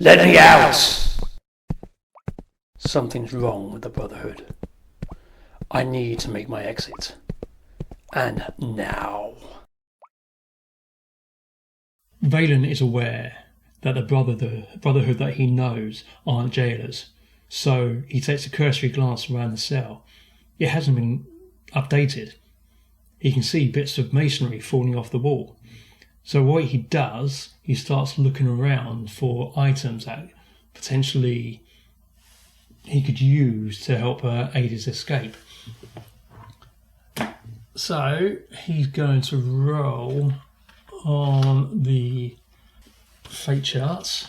Let me out! Something's wrong with the Brotherhood. I need to make my exit. And now. Valen is aware that the Brotherhood that he knows aren't jailers, so he takes a cursory glance around the cell. It hasn't been updated. He can see bits of masonry falling off the wall. So what he does, he starts looking around for items that potentially he could use to help aid his escape. So he's going to roll on the fate charts.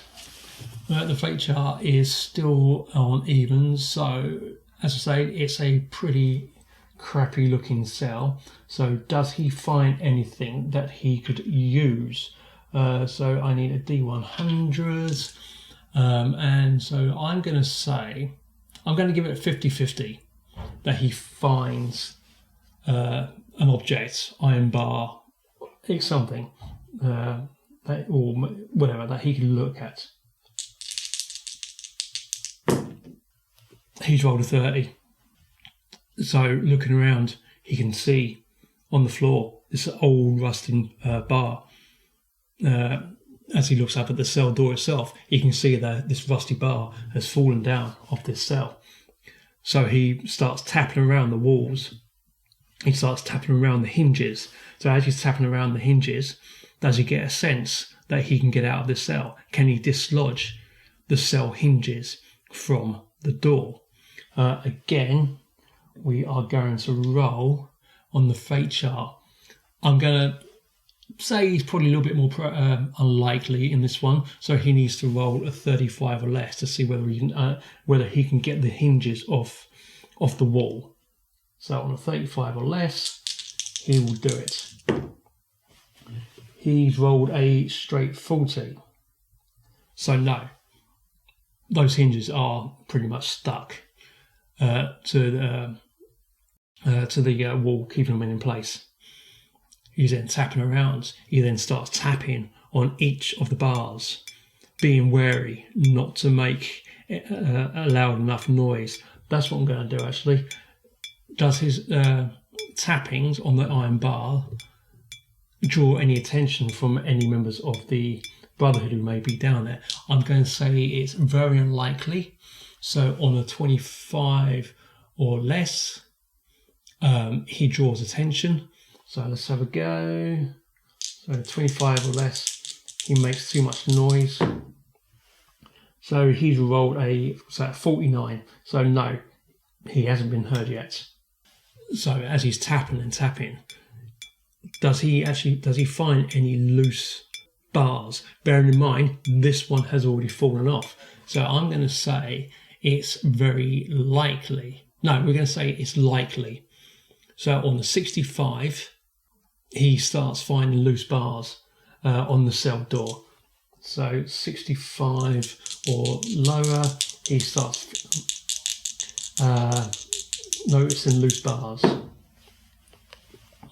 The fate chart is still on evens, so as I say, it's a pretty crappy looking cell. So does he find anything that he could use? So I need a D100, and so I'm going to say, I'm going to give it a 50-50 that he finds an object, iron bar, it's something, that, or whatever, that he can look at. He's rolled a 30. So looking around, he can see on the floor this old rusting bar. As he looks up at the cell door itself, he can see that this rusty bar has fallen down off this cell. So he starts tapping around the walls. He starts tapping around the hinges. So as he's tapping around the hinges, does he get a sense that he can get out of the cell? Can he dislodge the cell hinges from the door? Again, we are going to roll on the fate chart. I'm going to say he's probably a little bit more unlikely in this one, so he needs to roll a 35 or less to see whether he can get the hinges off the wall. So on a 35 or less, he will do it. He's rolled a straight 40. So no, those hinges are pretty much stuck to the wall, keeping them in place. He's then tapping around. He then starts tapping on each of the bars, being wary not to make a loud enough noise. That's what I'm going to do, actually. Does his tappings on the iron bar draw any attention from any members of the Brotherhood who may be down there? I'm going to say it's very unlikely. So on a 25 or less, he draws attention. So let's have a go. So 25 or less, he makes too much noise. So he's rolled a 49. So no, he hasn't been heard yet. So as he's tapping and tapping, does he find any loose bars? Bearing in mind, this one has already fallen off. So I'm going to say it's very likely. No, we're going to say it's likely. So on the 65, he starts finding loose bars on the cell door. So 65 or lower, he starts noticing loose bars.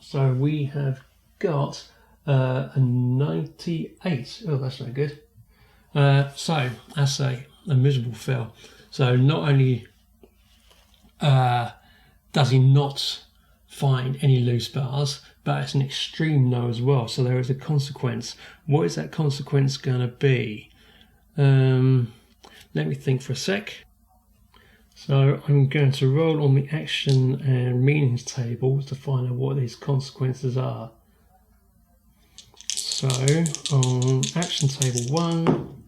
So we have got a 98. Oh, that's no good. So that's a miserable fail. So not only does he not find any loose bars, but it's an extreme no as well. So there is a consequence. What is that consequence going to be? Let me think for a sec. So I'm going to roll on the action and meanings table to find out what these consequences are. So on action table 1,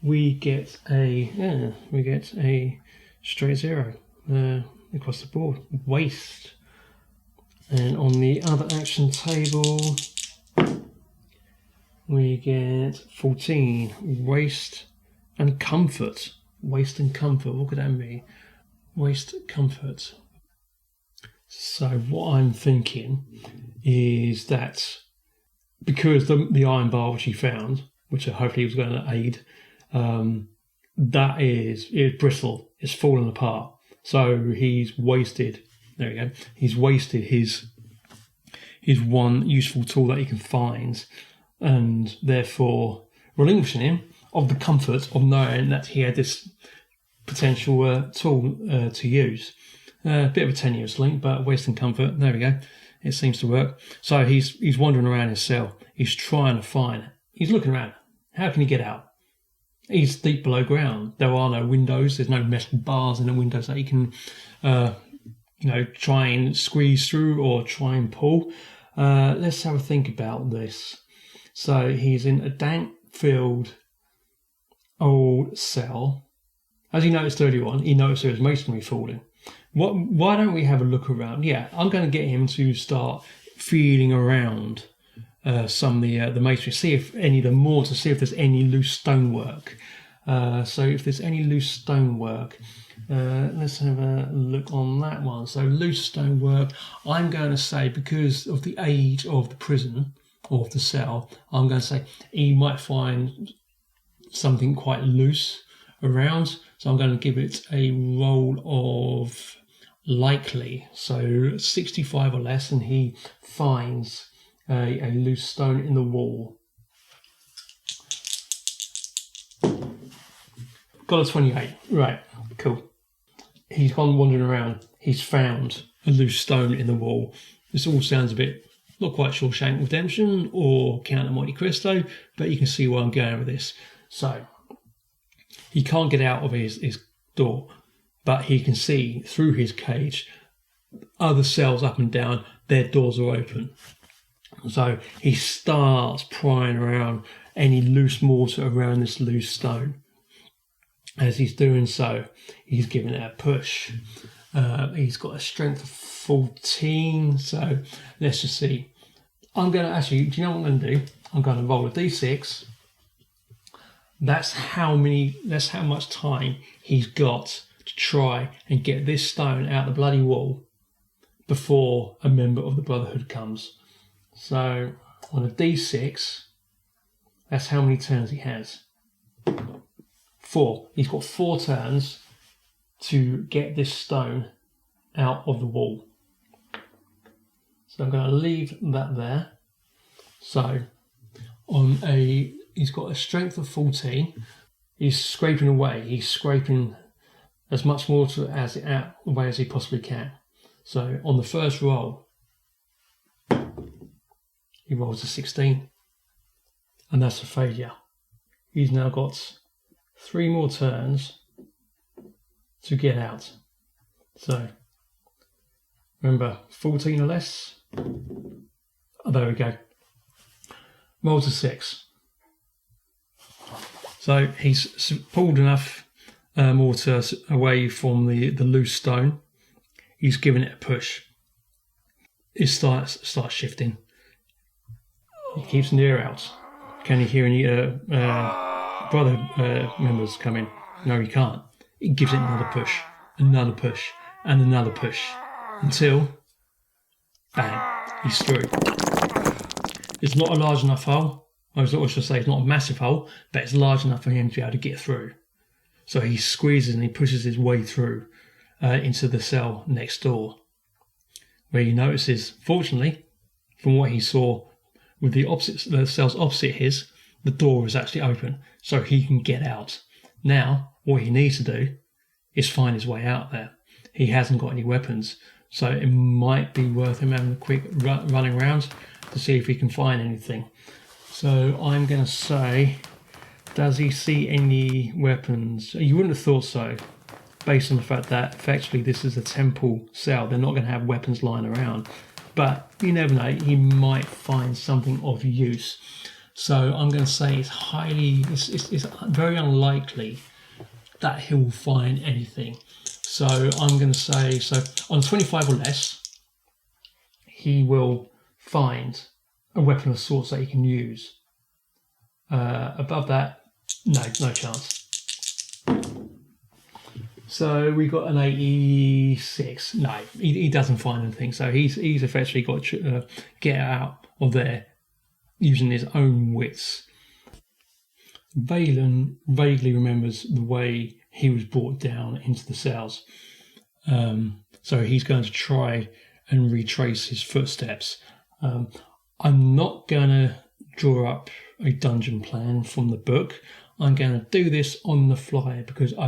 we get a straight 0 across the board. Waste. And on the other action table, we get 14. Waste and comfort. Waste and comfort. What could that mean? Waste, comfort. So what I'm thinking is that because the iron bar which he found, which hopefully was going to aid, that is brittle. It's fallen apart. So he's wasted. There we go. He's wasted his one useful tool that he can find, and therefore relinquishing him of the comfort of knowing that he had this potential tool to use. A bit of a tenuous link, but Western comfort. There we go. It seems to work. So he's wandering around his cell. He's trying to find. He's looking around. How can he get out? He's deep below ground. There are no windows. There's no metal bars in the windows that he can, try and squeeze through or try and pull. Let's have a think about this. So he's in a dank-filled old cell. As he noticed earlier on, he noticed there was masonry falling. Why don't we have a look around? Yeah, I'm going to get him to start feeling around some of the masonry, see if any of the mortar, see if there's any loose stonework. So if there's any loose stonework, let's have a look on that one. So loose stonework, I'm going to say, because of the age of the prison or of the cell, I'm going to say he might find something quite loose around. So I'm going to give it a roll of likely. So 65 or less, and he finds a loose stone in the wall. Got a 28. Right, cool. He's gone wandering around. He's found a loose stone in the wall. This all sounds a bit, not quite Shawshank Redemption or Count of Monte Cristo, but you can see where I'm going with this. So he can't get out of his door, but he can see through his cage other cells up and down. Their doors are open. So he starts prying around any loose mortar around this loose stone. As he's doing so, he's giving it a push. He's got a strength of 14. So let's just see. I'm going to actually, do you know what I'm going to do? I'm going to roll a d6. That's how much time he's got to try and get this stone out the bloody wall before a member of the Brotherhood comes. So on a d6, that's how many turns he has. 4. He's got 4 turns to get this stone out of the wall. So I'm going to leave that there. So he's got a strength of 14. He's scraping away. He's scraping as much mortar out the way as he possibly can. So on the first roll, he rolls a 16, and that's a failure. He's now got 3 more turns to get out. So remember, 14 or less. Oh, there we go. Rolls a 6. So he's pulled enough mortar away from the loose stone. He's given it a push. It starts shifting. He keeps an ear out. Can he hear any Brotherhood members coming? No, he can't. He gives it another push, and another push, until, bang, he's through. It's not a large enough hole. I should say it's not a massive hole, but it's large enough for him to be able to get through. So he squeezes and he pushes his way through into the cell next door, where he notices, fortunately, from what he saw with the cells opposite his, the door is actually open, so he can get out. Now, what he needs to do is find his way out there. He hasn't got any weapons, so it might be worth him having a quick running around to see if he can find anything. So I'm going to say, does he see any weapons? You wouldn't have thought so, based on the fact that effectively this is a temple cell. They're not going to have weapons lying around. But you never know, he might find something of use. So I'm going to say it's very unlikely that he will find anything. So I'm going to say, so on 25 or less, he will find a weapon of sorts that he can use. Above that, no chance. So we got an 86. No, he doesn't find anything. So he's effectively got to get out of there using his own wits. Valen vaguely remembers the way he was brought down into the cells. So he's going to try and retrace his footsteps. I'm not going to draw up a dungeon plan from the book. I'm going to do this on the fly because I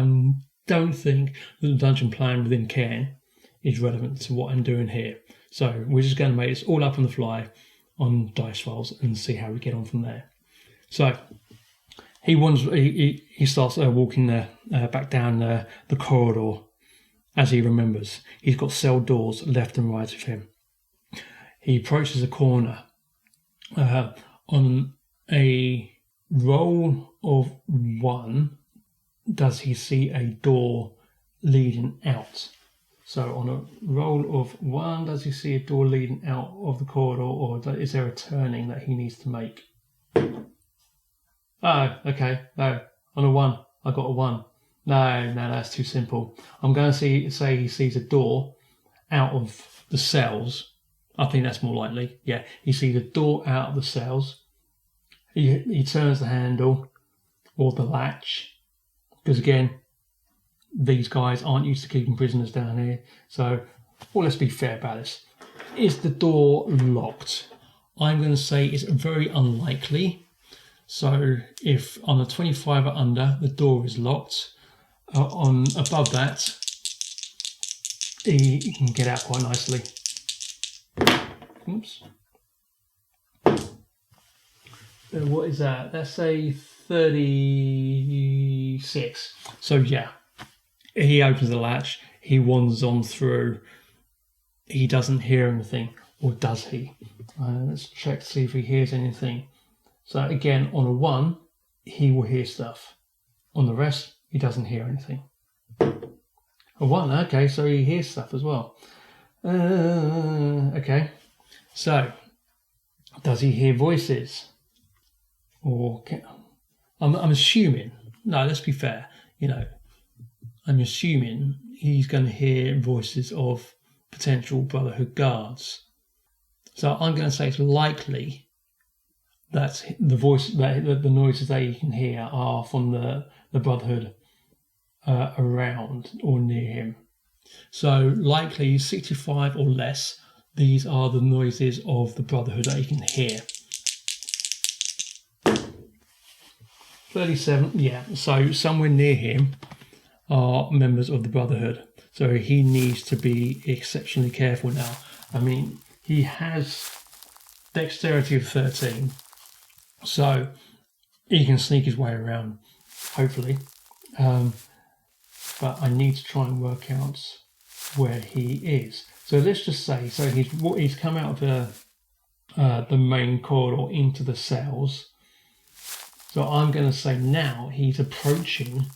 don't think that the dungeon plan within Cairn is relevant to what I'm doing here. So we're just going to make this all up on the fly on dice rolls and see how we get on from there. So he starts walking back down the corridor as he remembers. He's got cell doors left and right of him. He approaches a corner. On a roll of 1, does he see a door leading out? So on a roll of 1, does he see a door leading out of the corridor, or is there a turning that he needs to make? Oh, okay. No, on a 1, I got a 1. No, that's too simple. I'm going to say he sees a door out of the cells. I think that's more likely. Yeah, he sees a door out of the cells. He turns the handle or the latch, because again, these guys aren't used to keeping prisoners down here. So, well, let's be fair about this. Is the door locked? I'm going to say it's very unlikely. So, if on a 25 or under, the door is locked. On above that, he can get out quite nicely. Oops. What is that? That's a 36. So yeah, he opens the latch. He wanders on through. He doesn't hear anything, or does he? Let's check to see if he hears anything. So again, on a 1, he will hear stuff. On the rest, he doesn't hear anything. A 1, okay, so he hears stuff as well. Okay. So, does he hear voices? Or I'm assuming. No, let's be fair. I'm assuming he's going to hear voices of potential Brotherhood guards. So I'm going to say it's likely that the noises that he can hear are from the Brotherhood around or near him. So likely 65 or less. These are the noises of the Brotherhood that you can hear. 37, yeah. So somewhere near him are members of the Brotherhood. So he needs to be exceptionally careful now. I mean, he has dexterity of 13. So he can sneak his way around, hopefully. But I need to try and work out where he is. So let's just say, he's come out of the main corridor into the cells. So I'm going to say now he's approaching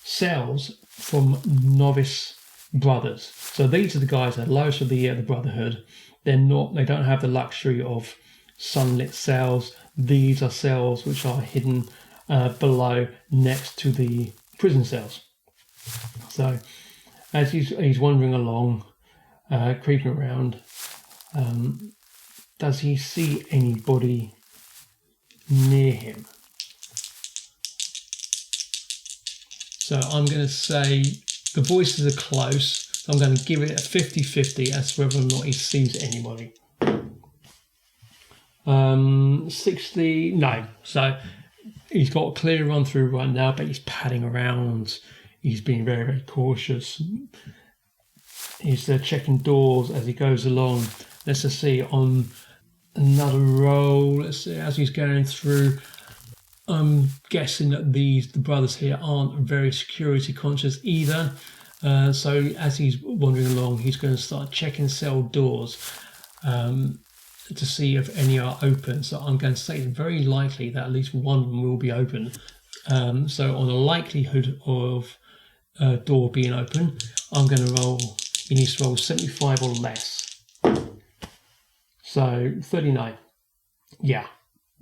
cells from novice brothers. So these are the guys that are lowest of the Brotherhood. They don't have the luxury of sunlit cells. These are cells which are hidden below, next to the prison cells. So as he's wandering along, creeping around, does he see anybody near him? So I'm going to say the voices are close, so I'm going to give it a 50-50 as to whether or not he sees anybody. 60, no. So he's got a clear run through right now, but he's padding around. He's being very, very cautious. He's checking doors as he goes along. Let's just see on another roll. Let's see as he's going through. I'm guessing that the brothers here aren't very security conscious either. So as he's wandering along, he's going to start checking cell doors to see if any are open. So I'm going to say it's very likely that at least one of them will be open. So on the likelihood of a door being open, I'm going to roll. He needs to roll 75 or less. So 39. Yeah.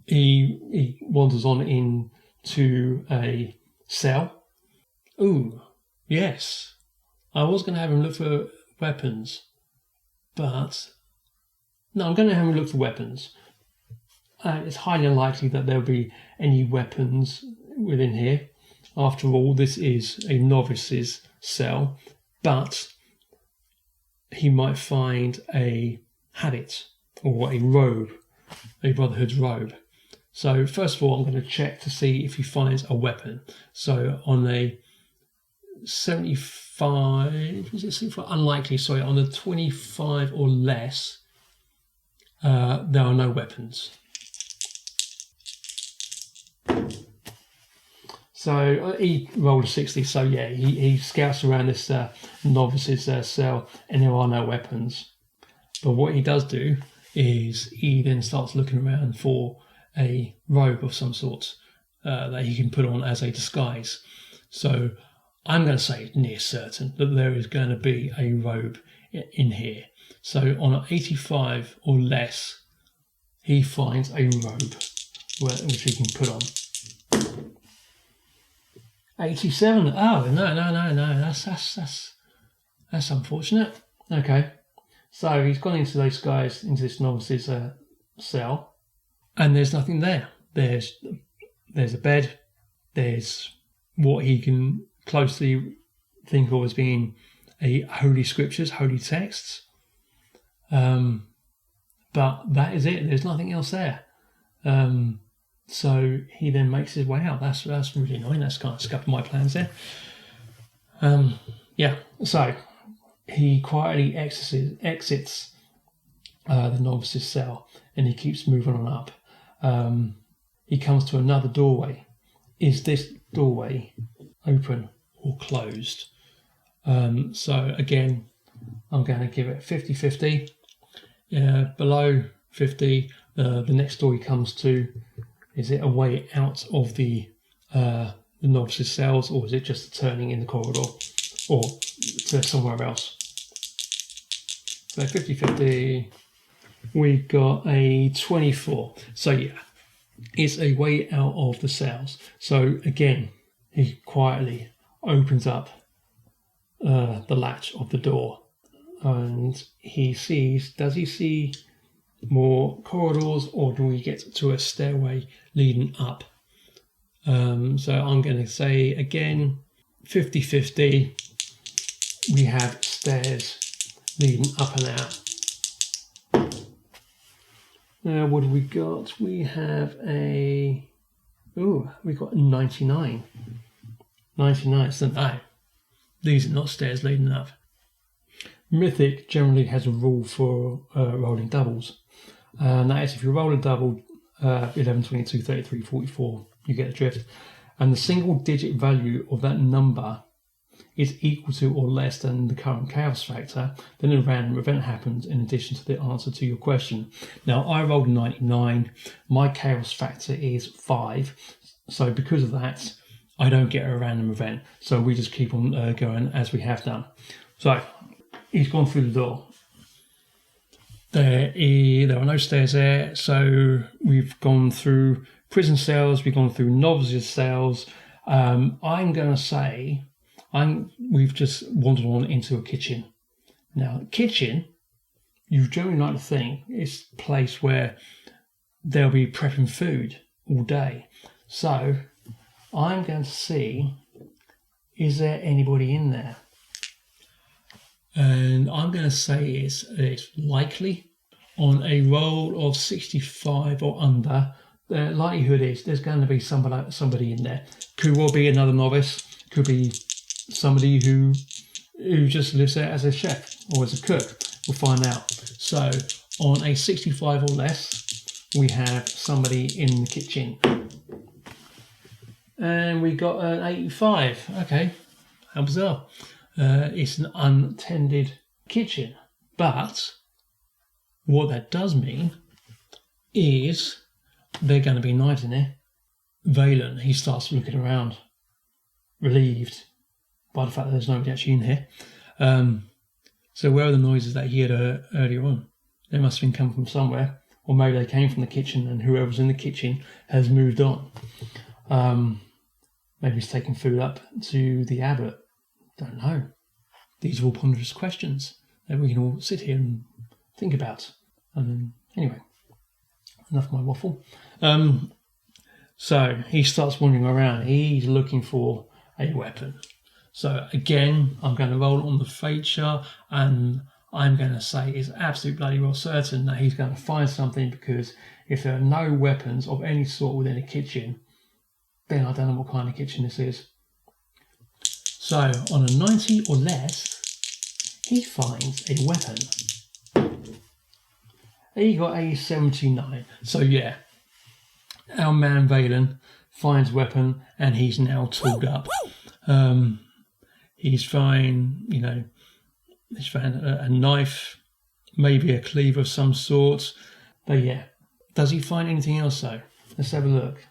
He wanders on into a cell. Ooh, yes. I was going to have him look for weapons, but no, I'm going to have him look for weapons. It's highly unlikely that there'll be any weapons within here. After all, this is a novice's cell, but he might find a habit or a robe, a Brotherhood's robe. So first of all, I'm going to check to see if he finds a weapon. So on a 75, was it 75? Unlikely, sorry, on a 25 or less, there are no weapons. So he rolled a 60, so yeah, he scouts around this novice's cell and there are no weapons. But what he does do is he then starts looking around for a robe of some sort that he can put on as a disguise. So I'm going to say near certain that there is going to be a robe in here. So on an 85 or less, he finds a robe which he can put on. 87. Oh no. That's unfortunate. Okay, so he's gone into this novice's cell, and there's nothing there. There's a bed. There's what he can closely think of as being a holy scriptures, holy texts. But that is it. There's nothing else there. So he then makes his way out. That's really annoying. That's kind of scuppered my plans there. So he quietly exits the novice's cell, and he keeps moving on up. He comes to another doorway. Is this doorway open or closed? So again, I'm going to give it 50-50. Below 50, the next door he comes to, is it a way out of the novice's cells, or is it just turning in the corridor, or to somewhere else? So 50-50, we got a 24. So yeah, it's a way out of the cells. So again, he quietly opens up the latch of the door, and he sees, does he see more corridors, or do we get to a stairway leading up? So I'm going to say again 50-50, we have stairs leading up and out. Now what have we got? We have we got 99. 99, so no, these are not stairs leading up. Mythic generally has a rule for rolling doubles. And that is, if you roll a double, 11, 22, 33, 44, you get the drift. And the single digit value of that number is equal to or less than the current chaos factor, then a random event happens in addition to the answer to your question. Now, I rolled 99. My chaos factor is 5. So because of that, I don't get a random event. So we just keep on going as we have done. So he's gone through the door. There are no stairs there, so we've gone through prison cells, we've gone through novices cells. I'm going to say we've just wandered on into a kitchen. Now, kitchen, you generally like to think it's a place where they'll be prepping food all day. So I'm going to see, is there anybody in there? And I'm going to say it's likely. On a roll of 65 or under, the likelihood is there's going to be somebody in there. Could well be another novice. Could be somebody who just lives there as a chef or as a cook. We'll find out. So on a 65 or less, we have somebody in the kitchen. And we got an 85. Okay, how bizarre. It's an untended kitchen. But what that does mean is there are going to be knives in there. Valen, he starts looking around, relieved by the fact that there's nobody actually in here. So where are the noises that he heard earlier on? They must have been coming from somewhere, or maybe they came from the kitchen and whoever's in the kitchen has moved on. Maybe he's taking food up to the abbot. Don't know. These are all ponderous questions that we can all sit here and think about. Anyway, enough of my waffle. So he starts wandering around. He's looking for a weapon. So again, I'm going to roll on the fate chart, and I'm going to say it's absolute bloody well certain that he's going to find something, because if there are no weapons of any sort within a kitchen, then I don't know what kind of kitchen this is. So on a 90 or less, he finds a weapon. He got a 79. So yeah, our man Valen finds weapon, and he's now tooled up. He's found, he's found a knife, maybe a cleaver of some sort. But yeah, does he find anything else though? Let's have a look.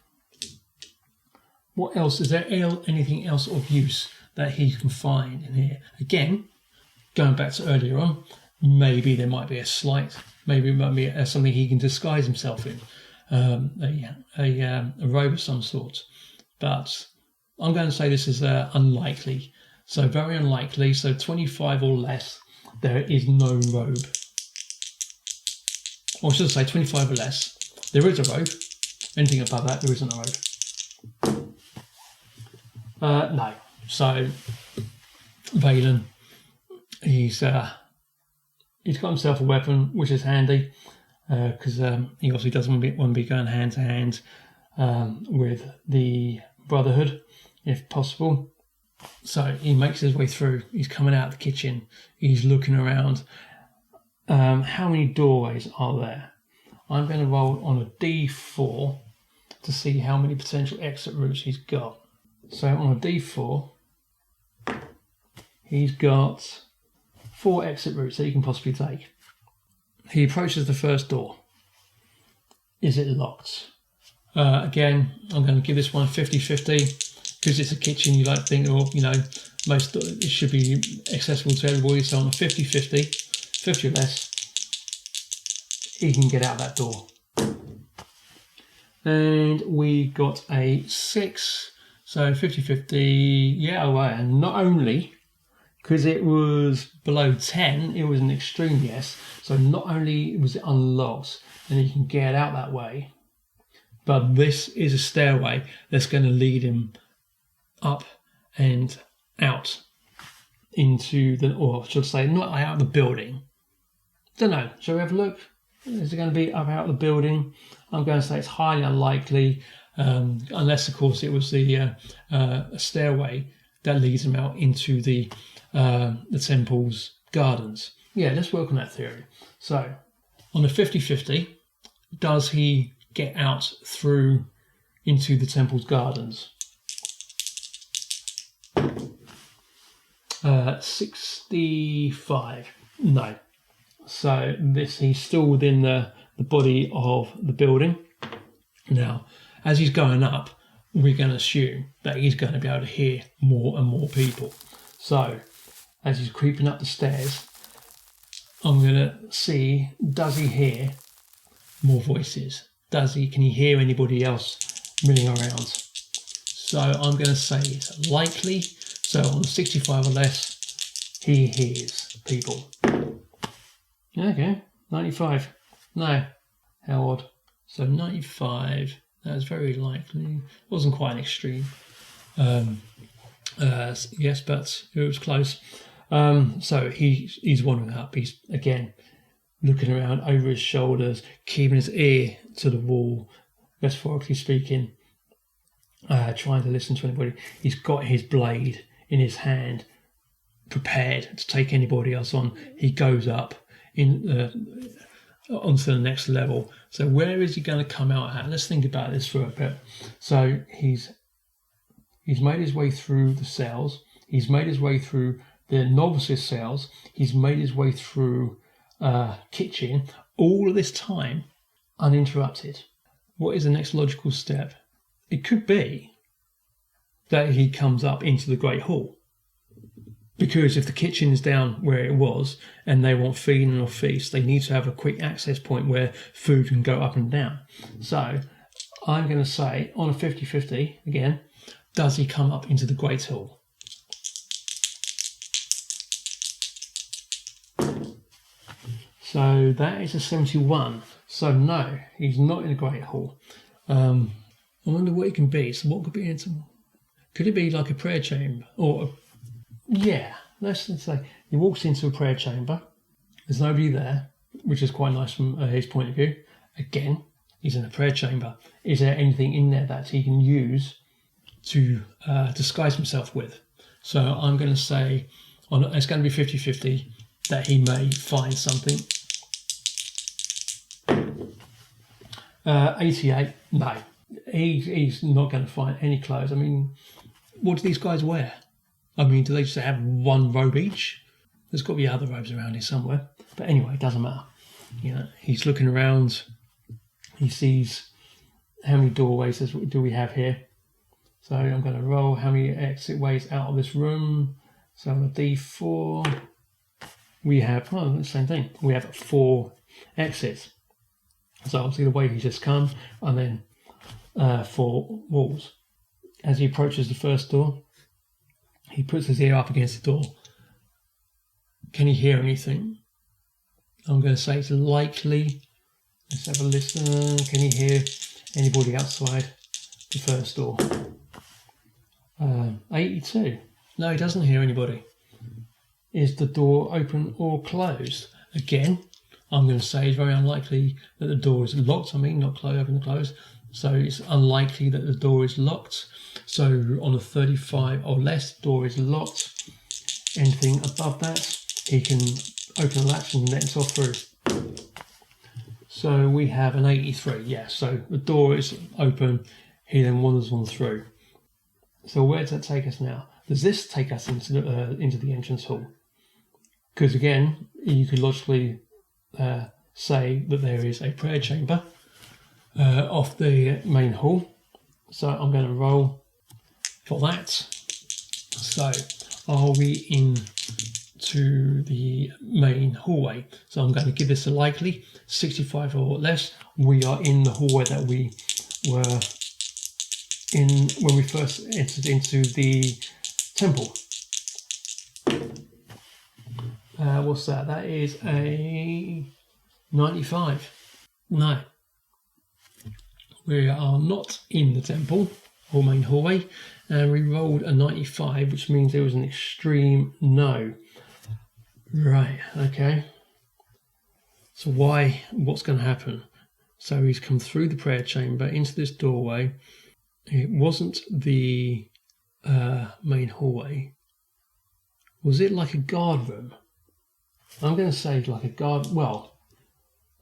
What else? Is there anything else of use that he can find in here? Again, going back to earlier on, maybe there might be a slight, maybe it might be something he can disguise himself in, a robe of some sort. But I'm going to say this is unlikely. So very unlikely. So 25 or less, there is no robe. Or should I say 25 or less, there is a robe. Anything above that, there isn't a robe. No. So Valen, he's got himself a weapon, which is handy, because he obviously doesn't want to be going hand to hand with the Brotherhood, if possible. So he makes his way through. He's coming out of the kitchen. He's looking around. How many doorways are there? I'm going to roll on a D4 to see how many potential exit routes he's got. So on a D4, he's got 4 exit routes that he can possibly take. He approaches the first door. Is it locked? Again, I'm going to give this one 50-50. Because it's a kitchen, you like to think, most it should be accessible to everybody. So on a 50-50, 50 or less, he can get out that door. And we got a 6, so 50-50, yeah, away. And not only, because it was below 10, it was an extreme yes. So not only was it unlocked and he can get out that way, but this is a stairway that's going to lead him up and out into the, or should I say, not out of the building. Don't know. Shall we have a look? Is it going to be up out of the building? I'm going to say it's highly unlikely, unless, of course, it was the stairway that leads him out into the temple's gardens. Yeah, let's work on that theory. So, on a 50-50, does he get out through into the temple's gardens? 65. No. So he's still within the body of the building. Now, as he's going up, we're going to assume that he's going to be able to hear more and more people. So, as he's creeping up the stairs, I'm going to see, does he hear more voices? Can he hear anybody else milling around? So I'm going to say it's likely. So on 65 or less, he hears people. Okay, 95. No, how odd. So 95, that's very likely. Wasn't quite an extreme. Yes, but it was close. So he's wandering up. He's, again, looking around over his shoulders, keeping his ear to the wall, metaphorically speaking, trying to listen to anybody. He's got his blade in his hand, prepared to take anybody else on. He goes up onto the next level. So where is he going to come out at? Let's think about this for a bit. So he's made his way through the cells. He's made his way through the novices' cells. He's made his way through kitchen. All of this time uninterrupted. What is the next logical step? It could be that he comes up into the Great Hall. Because if the kitchen is down where it was and they want feeding or feast, they need to have a quick access point where food can go up and down. So I'm going to say, on a 50-50, again, does he come up into the Great Hall? So that is a 71. So no, he's not in the Great Hall. I wonder what it can be. So what could be into? Could it be like a prayer chamber? Or yeah, let's say he walks into a prayer chamber. There's nobody there, which is quite nice from his point of view. Again, he's in a prayer chamber. Is there anything in there that he can use to disguise himself with? So I'm going to say it's going to be 50-50 that he may find something. 88, no. He's not going to find any clothes. I mean, what do these guys wear? I mean, do they just have one robe each? There's got to be other robes around here somewhere. But anyway, it doesn't matter. You know, he's looking around. He sees how many doorways do we have here. So I'm going to roll how many exit ways out of this room. So on a D4, we have, the same thing. We have 4 exits. So obviously the way he's just come, and then 4 walls. As he approaches the first door, he puts his ear up against the door. Can he hear anything? I'm going to say it's likely. Let's have a listen. Can he hear anybody outside the first door? 82. No, he doesn't hear anybody. Is the door open or closed? Again, I'm going to say it's very unlikely that the door is locked. I mean, not open and closed. So it's unlikely that the door is locked. So on a 35 or less, the door is locked. Anything above that, he can open the latch and let himself through. So we have an 83. Yeah, so the door is open. He then wanders on through. So where does that take us now? Does this take us into the entrance hall? Because again, you could logically say that there is a prayer chamber off the main hall. So I'm going to roll for that. So are we into the main hallway? So I'm going to give this a likely 65 or less. We are in the hallway that we were in when we first entered into the temple. What's that? That is a 95. No. We are not in the temple or main hallway, and we rolled a 95, which means there was an extreme no. Right, okay. So what's going to happen? So he's come through the prayer chamber into this doorway. It wasn't the main hallway. Was it like a guard room? I'm going to say like a guard, well,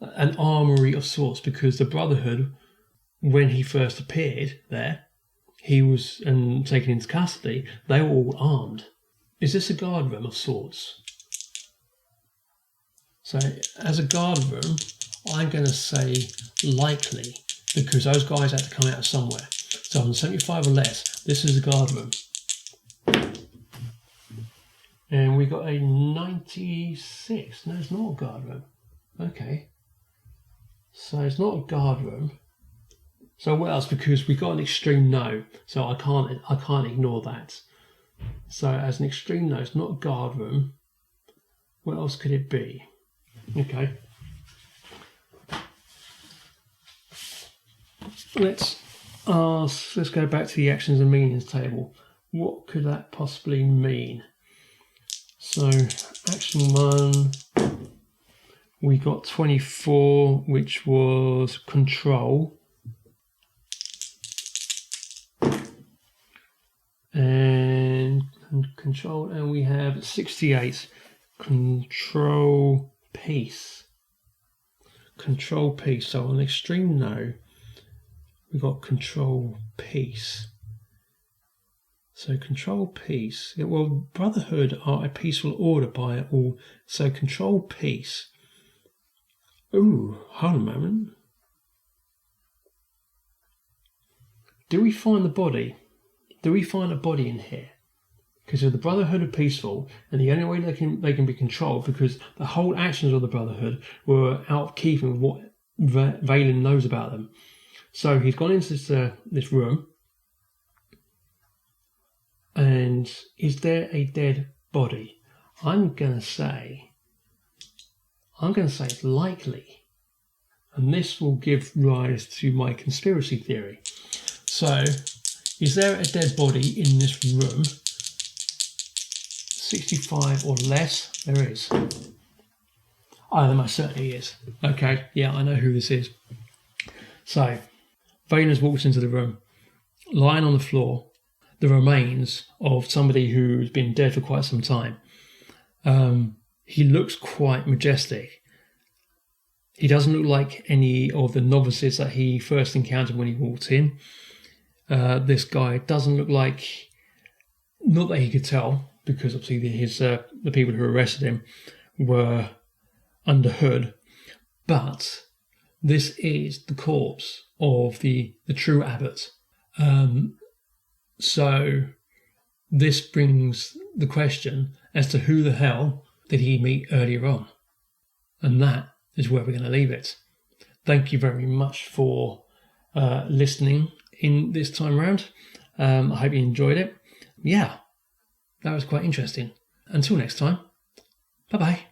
an armory of sorts, because the Brotherhood, when he first appeared there, he was taken into custody. They were all armed. Is this a guard room of sorts? So as a guard room, I'm going to say likely, because those guys had to come out of somewhere. So on 75 or less, this is a guard room. And we got a 96. No, it's not a guard room. Okay. So it's not a guard room. So what else? Because we got an extreme no. So I can't ignore that. So as an extreme no, it's not a guard room. What else could it be? Okay. Let's go back to the actions and meanings table. What could that possibly mean? So action 1, we got 24, which was control. And control, and we have 68, control peace. Control peace. So on extreme no, we got control peace. So control peace. Well, Brotherhood are a peaceful order by all. So control peace. Ooh, hold on a moment. Do we find the body? Do we find a body in here? Because if the Brotherhood are peaceful, and the only way they can be controlled, because the whole actions of the Brotherhood were out of keeping with what Valen knows about them. So he's gone into this room. And is there a dead body? I'm going to say it's likely. And this will give rise to my conspiracy theory. So, is there a dead body in this room? 65 or less? There is. Oh, there most certainly is. Okay, yeah, I know who this is. So, Valen's walks into the room. Lying on the floor, the remains of somebody who's been dead for quite some time. He looks quite majestic. He doesn't look like any of the novices that he first encountered when he walked in. This guy doesn't look like... Not that he could tell, because obviously the people who arrested him were under hood. But this is the corpse of the true abbot. So this brings the question as to who the hell did he meet earlier on? And that is where we're going to leave it. Thank you very much for listening in this time round. I hope you enjoyed it. Yeah, that was quite interesting. Until next time, bye-bye.